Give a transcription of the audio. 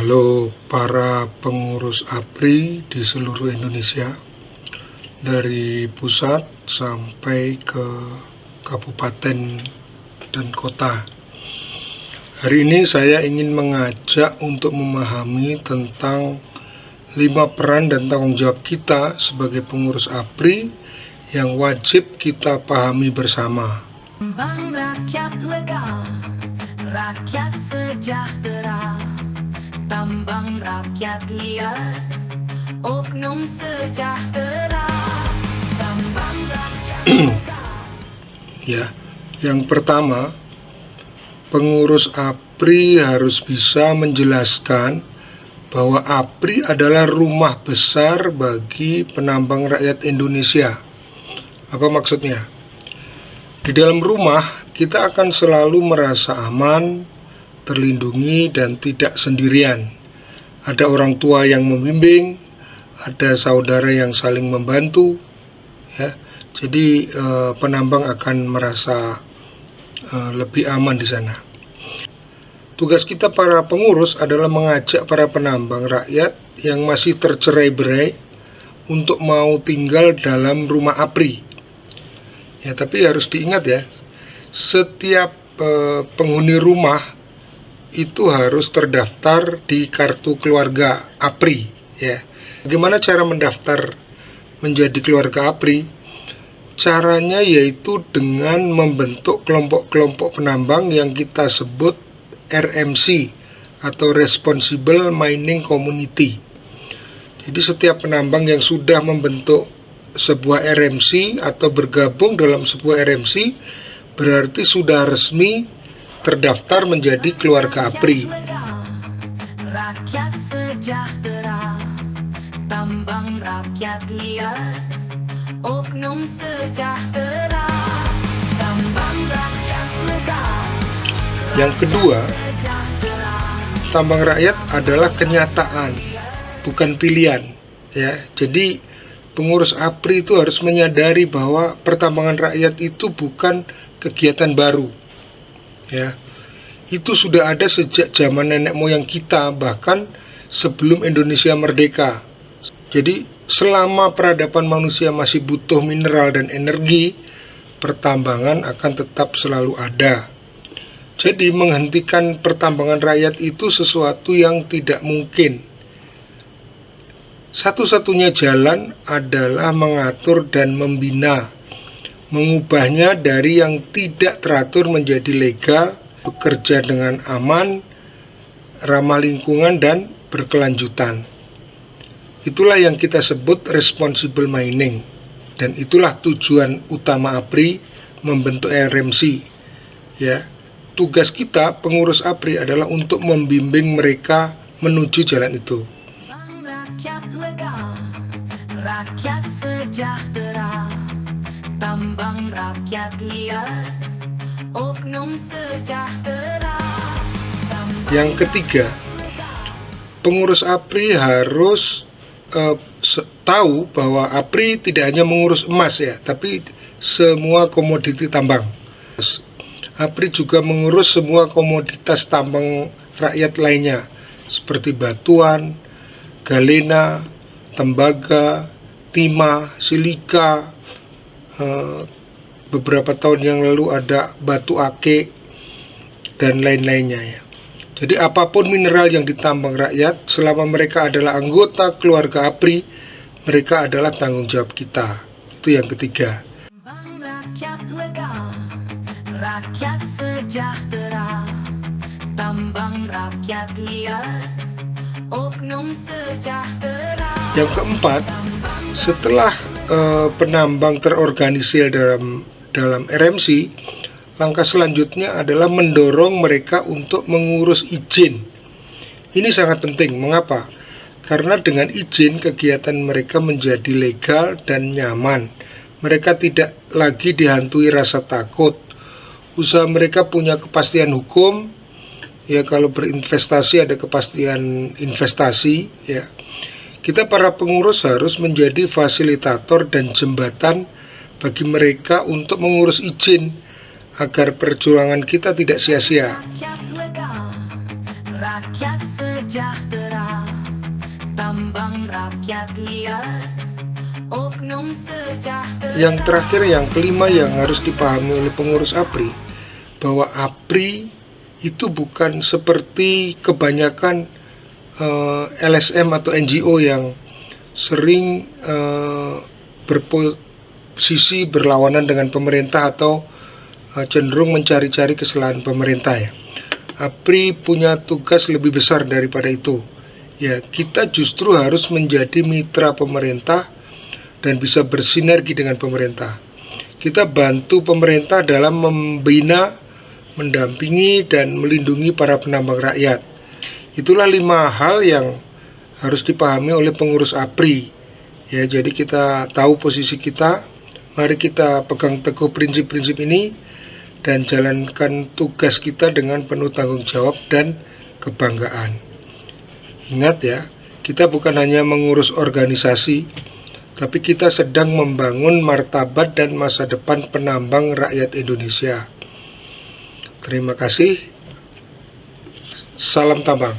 Halo para pengurus APRI di seluruh Indonesia, dari pusat sampai ke kabupaten dan kota. Hari ini saya ingin mengajak untuk memahami tentang 5 peran dan tanggung jawab kita sebagai pengurus APRI yang wajib kita pahami bersama. Tambang rakyat lega, rakyat sejahtera. Tambang rakyat liar, oknum sejahtera. Tambang rakyat lega. Ya, yang pertama, pengurus APRI harus bisa menjelaskan bahwa APRI adalah rumah besar bagi penambang rakyat Indonesia. Apa maksudnya? Di dalam rumah, kita akan selalu merasa aman, terlindungi, dan tidak sendirian. Ada orang tua yang membimbing, ada saudara yang saling membantu, ya. Jadi penambang akan merasa lebih aman di sana. Tugas kita para pengurus adalah mengajak para penambang rakyat yang masih tercerai-berai untuk mau tinggal dalam rumah APRI. Ya, tapi harus diingat ya, setiap penghuni rumah itu harus terdaftar di kartu keluarga APRI, ya. Bagaimana cara mendaftar menjadi keluarga APRI? Caranya yaitu dengan membentuk kelompok-kelompok penambang yang kita sebut RMC atau Responsible Mining Community. Jadi setiap penambang yang sudah membentuk sebuah RMC atau bergabung dalam sebuah RMC berarti sudah resmi terdaftar menjadi keluarga APRI. Rakyat sejahtera, tambang rakyat liar, oknum sejahtera. Tambang rakyat lega. Yang kedua, tambang rakyat adalah kenyataan, bukan pilihan, ya. Jadi pengurus APRI itu harus menyadari bahwa pertambangan rakyat itu bukan kegiatan baru, ya. Itu sudah ada sejak zaman nenek moyang kita, bahkan sebelum Indonesia merdeka. Jadi selama peradaban manusia masih butuh mineral dan energi, pertambangan akan tetap selalu ada. Jadi menghentikan pertambangan rakyat itu sesuatu yang tidak mungkin. Satu-satunya jalan adalah mengatur dan membina, mengubahnya dari yang tidak teratur menjadi legal, bekerja dengan aman, ramah lingkungan, dan berkelanjutan. Itulah yang kita sebut responsible mining, dan itulah tujuan utama APRI membentuk RMC, ya. Tugas kita pengurus APRI adalah untuk membimbing mereka menuju jalan itu. Rakyat lega, rakyat sejahtera. Tambang rakyat liar, oknum sejahtera. Yang ketiga, pengurus APRI harus tahu bahwa APRI tidak hanya mengurus emas, ya, tapi semua komoditi tambang. APRI juga mengurus semua komoditas tambang rakyat lainnya seperti batuan, galena, tembaga, timah, silika. Beberapa tahun yang lalu ada batu ake dan lain-lainnya, ya. Jadi apapun mineral yang ditambang rakyat, selama mereka adalah anggota keluarga APRI, mereka adalah tanggung jawab kita. Itu yang ketiga. Tambang rakyat lega, rakyat sejahtera. Tambang rakyat liar, oknum sejahtera. Yang keempat, setelah penambang terorganisir dalam RMC, langkah selanjutnya adalah mendorong mereka untuk mengurus izin. Ini sangat penting. Mengapa? Karena dengan izin kegiatan mereka menjadi legal dan nyaman. Mereka tidak lagi dihantui rasa takut. Usaha mereka punya kepastian hukum. Ya, kalau berinvestasi ada kepastian investasi, ya. Kita para pengurus harus menjadi fasilitator dan jembatan bagi mereka untuk mengurus izin agar perjuangan kita tidak sia-sia. Rakyat lega, rakyat sejahtera. sejahtera. Tambang rakyat liar, oknum sejahtera. Yang terakhir, yang kelima yang harus dipahami oleh pengurus APRI, bahwa APRI itu bukan seperti kebanyakan LSM atau NGO yang sering berposisi berlawanan dengan pemerintah atau cenderung mencari-cari kesalahan pemerintah ya. APRI punya tugas lebih besar daripada itu. Ya, kita justru harus menjadi mitra pemerintah dan bisa bersinergi dengan pemerintah. Kita bantu pemerintah dalam membina, mendampingi, dan melindungi para penambang rakyat. Itulah 5 hal yang harus dipahami oleh pengurus APRI. Ya, jadi kita tahu posisi kita. Mari kita pegang teguh prinsip-prinsip ini dan jalankan tugas kita dengan penuh tanggung jawab dan kebanggaan. Ingat ya, kita bukan hanya mengurus organisasi, tapi kita sedang membangun martabat dan masa depan penambang rakyat Indonesia. Terima kasih. Salam tambang.